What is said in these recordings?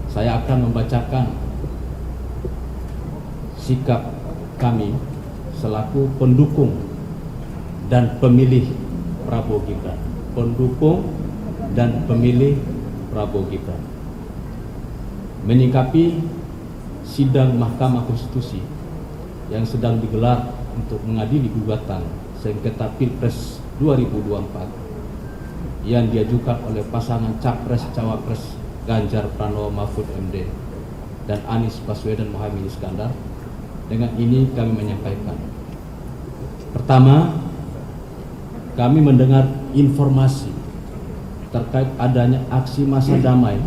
saya akan membacakan sikap kami selaku pendukung dan pemilih Prabowo Gibran. Pendukung dan pemilih Prabowo Gibran menyikapi sidang Mahkamah Konstitusi yang sedang digelar untuk mengadili gugatan sengketa Pilpres 2024 yang diajukan oleh pasangan Capres-Cawapres Ganjar Pranowo Mahfud MD dan Anies Baswedan Mohaimin Iskandar. Dengan ini kami menyampaikan, pertama, kami mendengar informasi terkait adanya aksi massa damai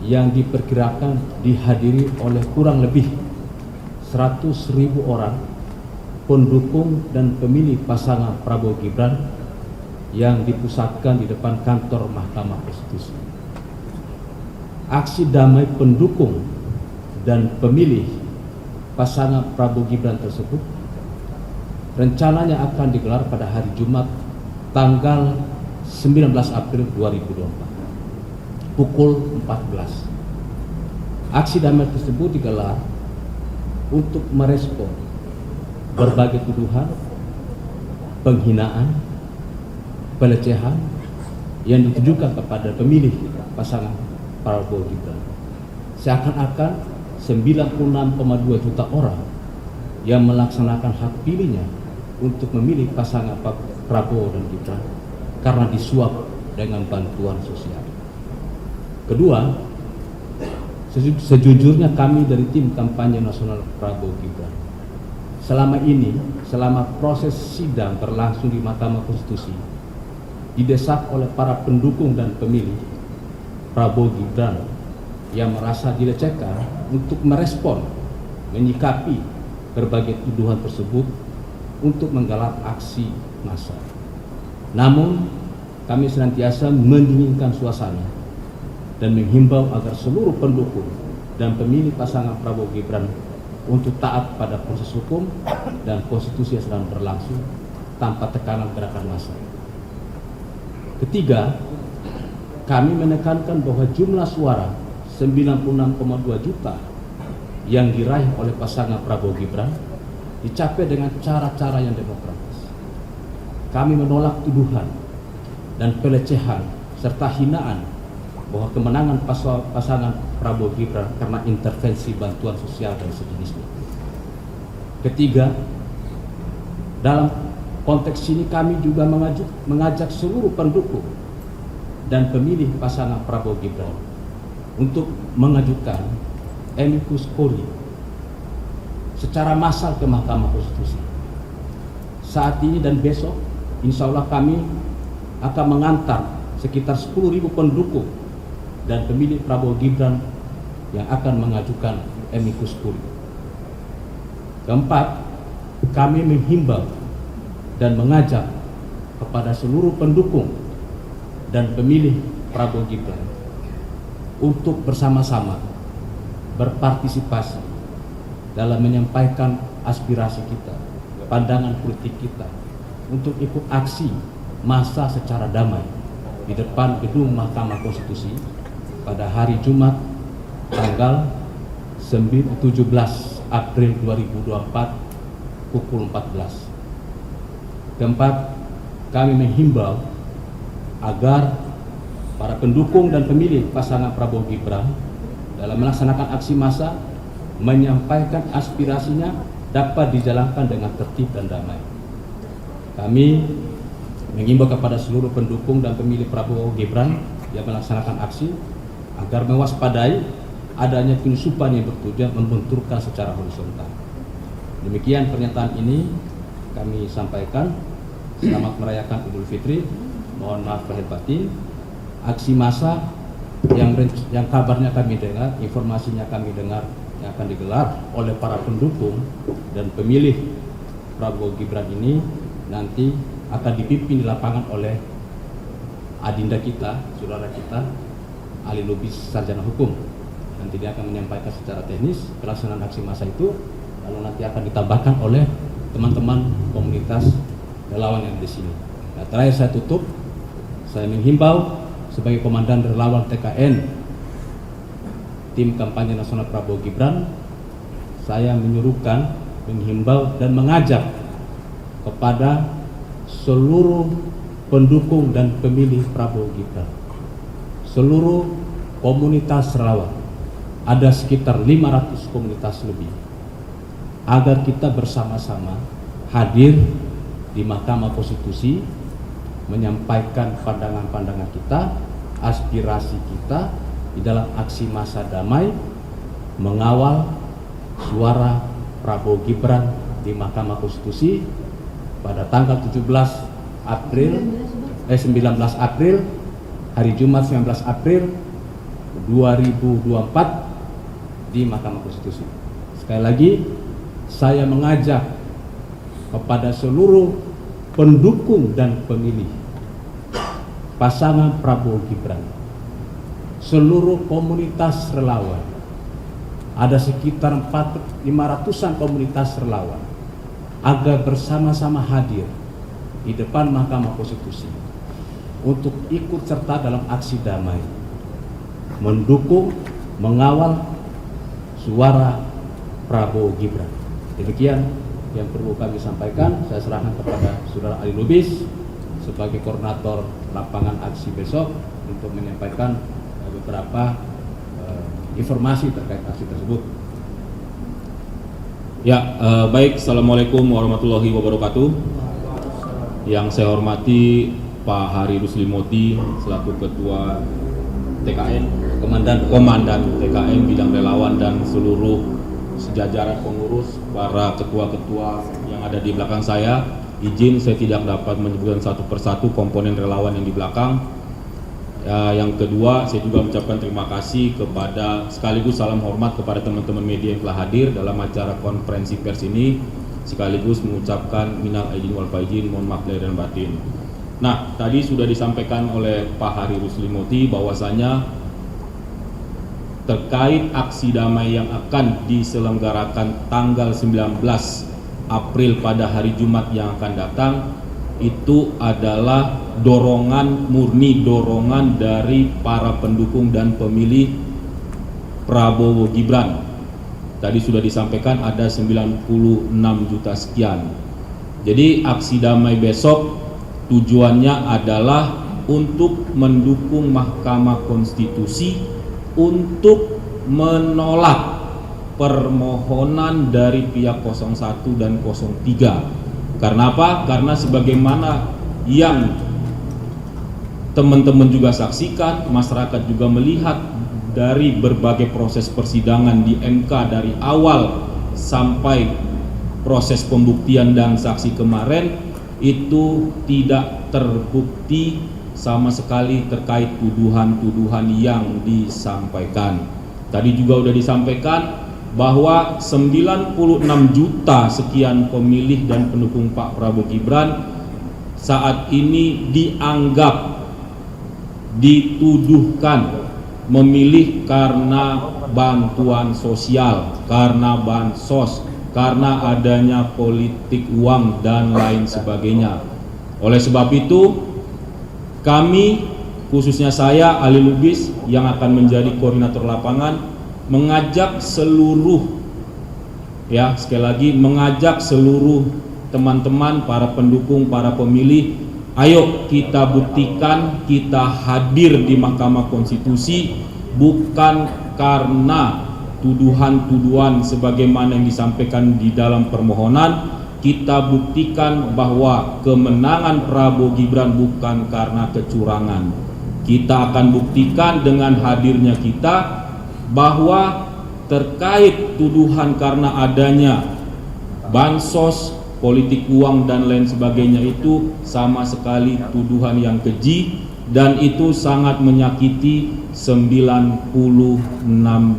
yang diperkirakan dihadiri oleh kurang lebih 100.000 orang pendukung dan pemilih pasangan Prabowo Gibran yang dipusatkan di depan kantor Mahkamah Konstitusi. Aksi damai pendukung dan pemilih pasangan Prabowo Gibran tersebut rencananya akan digelar pada hari Jumat tanggal 19 April 2024 pukul 14. Aksi damai tersebut digelar untuk merespon berbagai tuduhan, penghinaan, pelecehan yang ditujukan kepada pemilih pasangan Prabowo Gibran. Seakan-akan 96,2 juta orang yang melaksanakan hak pilihnya untuk memilih pasangan Prabowo dan Gibran karena disuap dengan bantuan sosial. Kedua, sejujurnya kami dari tim kampanye nasional Prabowo Gibran selama proses sidang berlangsung di Mahkamah Konstitusi, didesak oleh para pendukung dan pemilih Prabowo Gibran yang merasa dilecehkan untuk merespon, menyikapi berbagai tuduhan tersebut untuk menggelar aksi massa. Namun, kami senantiasa mendinginkan suasana dan menghimbau agar seluruh pendukung dan pemilih pasangan Prabowo Gibran untuk taat pada proses hukum dan konstitusi yang sedang berlangsung tanpa tekanan gerakan massa. Ketiga, kami menekankan bahwa jumlah suara 96,2 juta yang diraih oleh pasangan Prabowo Gibran dicapai dengan cara-cara yang demokratis. Kami menolak tuduhan dan pelecehan serta hinaan bahwa kemenangan pasangan Prabowo Gibran karena intervensi bantuan sosial dan sejenisnya. Ketiga, dalam konteks ini kami juga mengajak seluruh pendukung dan pemilih pasangan Prabowo Gibran untuk mengajukan amicus curiae secara massal ke Mahkamah Konstitusi. Saat ini dan besok, insya Allah kami akan mengantar sekitar 10.000 pendukung dan pemilih Prabowo Gibran yang akan mengajukan amicus curiae. Keempat, kami menghimbau dan mengajak kepada seluruh pendukung dan pemilih Prabowo Gibran untuk bersama-sama berpartisipasi dalam menyampaikan aspirasi kita, pandangan politik kita, untuk ikut aksi massa secara damai di depan gedung Mahkamah Konstitusi pada hari Jumat tanggal 17 April 2024 pukul 14. Keempat, kami menghimbau agar para pendukung dan pemilih pasangan Prabowo Gibran dalam melaksanakan aksi massa menyampaikan aspirasinya dapat dijalankan dengan tertib dan damai. Kami mengimbau kepada seluruh pendukung dan pemilih Prabowo Gibran yang melaksanakan aksi agar mewaspadai adanya penyusupan yang bertujuan membenturkan secara horizontal. Demikian pernyataan ini kami sampaikan. Selamat merayakan Idul Fitri. Mohon maaf lahir batin. Aksi massa yang kabarnya kami dengar, informasinya kami dengar yang akan digelar oleh para pendukung dan pemilih Prabowo Gibran ini nanti akan dipimpin di lapangan oleh adinda kita, saudara kita, ahli lobis sarjana hukum. Nanti dia akan menyampaikan secara teknis pelaksanaan aksi massa itu, lalu nanti akan ditambahkan oleh teman-teman komunitas relawan yang di sini. Nah, terakhir saya tutup, saya menghimbau sebagai komandan relawan TKN tim kampanye nasional Prabowo Gibran, saya menyuruhkan, menghimbau dan mengajak kepada seluruh pendukung dan pemilih Prabowo Gibran, seluruh komunitas relawan, ada sekitar 500 komunitas lebih, agar kita bersama-sama hadir di Mahkamah Konstitusi, menyampaikan pandangan-pandangan kita, aspirasi kita di dalam aksi massa damai mengawal suara Prabowo Gibran di Mahkamah Konstitusi pada tanggal 19 April hari Jumat 19 April 2024 di Mahkamah Konstitusi. Sekali lagi saya mengajak kepada seluruh pendukung dan pemilih pasangan Prabowo Gibran, seluruh komunitas relawan, ada sekitar 500-an komunitas relawan, agar bersama-sama hadir di depan Mahkamah Konstitusi untuk ikut serta dalam aksi damai, mendukung, mengawal suara Prabowo Gibran. Demikian yang perlu kami sampaikan. Saya serahkan kepada Saudara Ali Lubis sebagai koordinator lapangan aksi besok untuk menyampaikan beberapa informasi terkait aksi tersebut. Ya, baik. Assalamualaikum warahmatullahi wabarakatuh. Yang saya hormati Pak Hari Rusli Moti selaku Ketua TKN, Komandan TKN bidang relawan, dan seluruh sejajaran pengurus, para ketua-ketua yang ada di belakang saya. Izin saya tidak dapat menyebutkan satu persatu komponen relawan yang di belakang. Yang kedua, saya juga mengucapkan terima kasih kepada, sekaligus salam hormat kepada teman-teman media yang telah hadir dalam acara konferensi pers ini, sekaligus mengucapkan minal aidin wal faizin, mohon maaf lahir dan batin. Nah, tadi sudah disampaikan oleh Pak Hari Rusli Moti bahwasanya terkait aksi damai yang akan diselenggarakan tanggal 19 April pada hari Jumat yang akan datang, itu adalah murni dorongan dari para pendukung dan pemilih Prabowo Gibran. Tadi sudah disampaikan ada 96 juta sekian. Jadi aksi damai besok tujuannya adalah untuk mendukung Mahkamah Konstitusi untuk menolak permohonan dari pihak 01 dan 03. Karena apa? Karena sebagaimana yang teman-teman juga saksikan, masyarakat juga melihat dari berbagai proses persidangan di MK dari awal sampai proses pembuktian dan saksi kemarin, itu tidak terbukti sama sekali terkait tuduhan-tuduhan yang disampaikan. Tadi juga sudah disampaikan bahwa 96 juta sekian pemilih dan pendukung Pak Prabowo Gibran saat ini dituduhkan memilih karena bantuan sosial, karena bansos, karena adanya politik uang dan lain sebagainya. Oleh sebab itu, kami, khususnya saya Ali Lubis yang akan menjadi koordinator lapangan, mengajak seluruh, ya sekali lagi mengajak seluruh teman-teman, para pendukung, para pemilih, ayo kita buktikan kita hadir di Mahkamah Konstitusi bukan karena tuduhan-tuduhan sebagaimana yang disampaikan di dalam permohonan. Kita buktikan bahwa kemenangan Prabowo Gibran bukan karena kecurangan. Kita akan buktikan dengan hadirnya kita bahwa terkait tuduhan karena adanya bansos, politik uang dan lain sebagainya itu sama sekali tuduhan yang keji, dan itu sangat menyakiti 96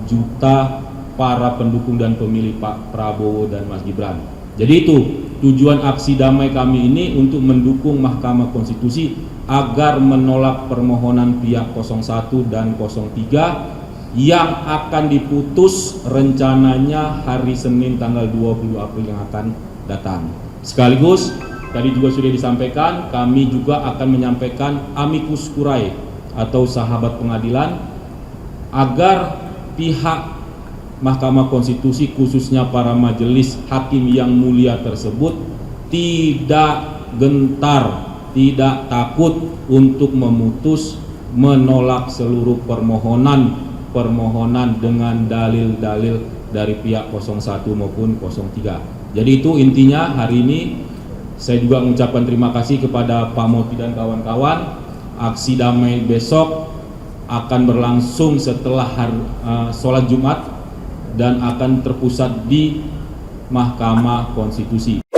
juta para pendukung dan pemilih Pak Prabowo dan Mas Gibran. Jadi itu tujuan aksi damai kami ini, untuk mendukung Mahkamah Konstitusi agar menolak permohonan pihak 01 dan 03 yang akan diputus rencananya hari Senin tanggal 20 April yang akan datang. Sekaligus tadi juga sudah disampaikan, kami juga akan menyampaikan amicus curiae atau sahabat pengadilan agar pihak Mahkamah Konstitusi khususnya para majelis hakim yang mulia tersebut tidak gentar, tidak takut untuk memutus, menolak seluruh permohonan dengan dalil-dalil dari pihak 01 maupun 03. Jadi itu intinya hari ini. Saya juga mengucapkan terima kasih kepada Pak Moti dan kawan-kawan. Aksi damai besok akan berlangsung setelah sholat Jumat dan akan terpusat di Mahkamah Konstitusi.